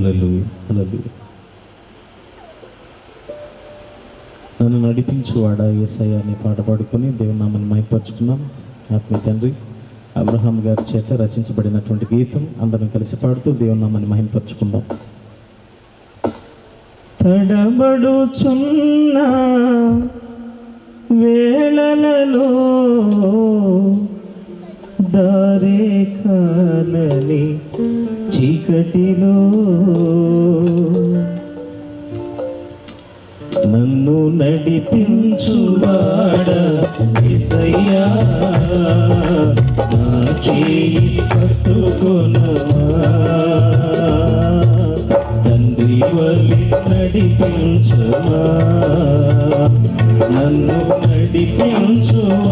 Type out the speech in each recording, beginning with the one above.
హల్లెలూయా, హల్లెలూయా. నన్ను నడిపించువాడా యేసయ్య అనే పాట పాడుకొని దేవుని నామమును మహిమపరచుకున్నాం. ఆత్మీయ తండ్రి అబ్రహాం గారి చేత రచించబడినటువంటి గీతం అందరం కలిసి పాడుతూ దేవుని నామమును మహిమపరచుకుందాం. తడబడుచున్న వేళలలో దారే కానని చీకటిలో నన్ను నడిపించువాడా యేసయ్యా, నా చేయి పట్టుకొనవా, తండ్రి వలె నడిపించువా, నన్ను నడిపించువాడా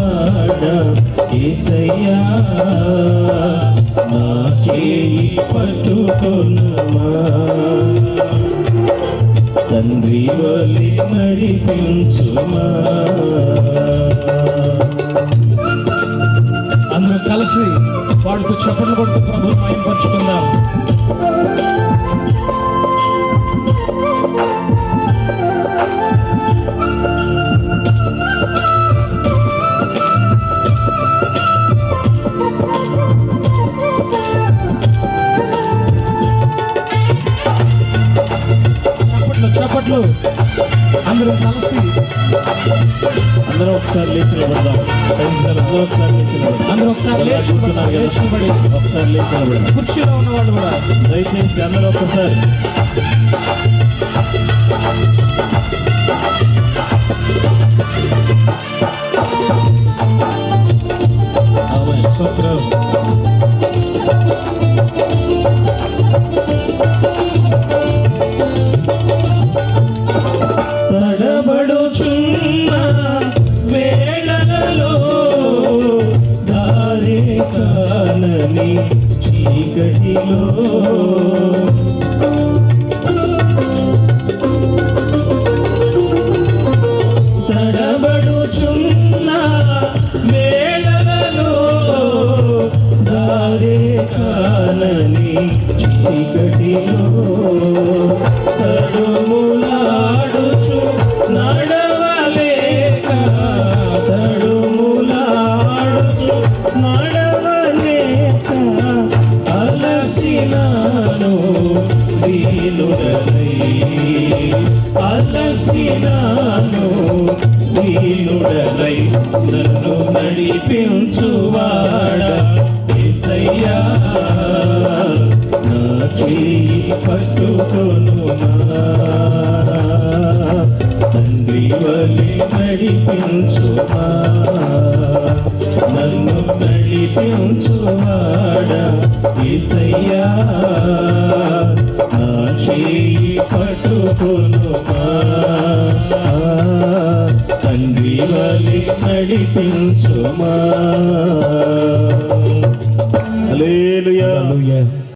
యేసయ్యా, నా చేయి పట్టుకొనవా, తండ్రి వలె నడిపించుమా. అందరూ కలిసి పాడుతూ చప్పట్లు కొడుతూ ప్రభువుని మహిమపరచుకుందాం. చప్పట్లు అందరూ కలిసి అందరూ ఒకసారి లేచి నిలబడదాం. అందరూ ఒకసారి లేచి నిలబడి ఒకసారి లేచి నిలబడదాం. కుర్చీలో ఉన్నవాళ్ళు కూడా దయచేసి అందరూ ఒకసారి తడబడుచున్న వేళలలో దారే కానని చీకటిలో తడబడుచున్న వేళలలో దారే కానని చీకటిలో తడుములాడుచు నడవలేక, తడుములాడుచు నడవలేక అలసినాను దీనుడనై, అలసినాను దీనుడనై, నన్ను నడిపించువాడా యేసయ్యా, నా చేయి పట్టుకొనుమా, తండ్రి వలె నడిపించుమా, నన్ను నడిపించువాడా యేసయ్యా, నా చేయి పట్టుకొనుమా, తండ్రి వలె నడిపించుమా. హల్లెలూయా.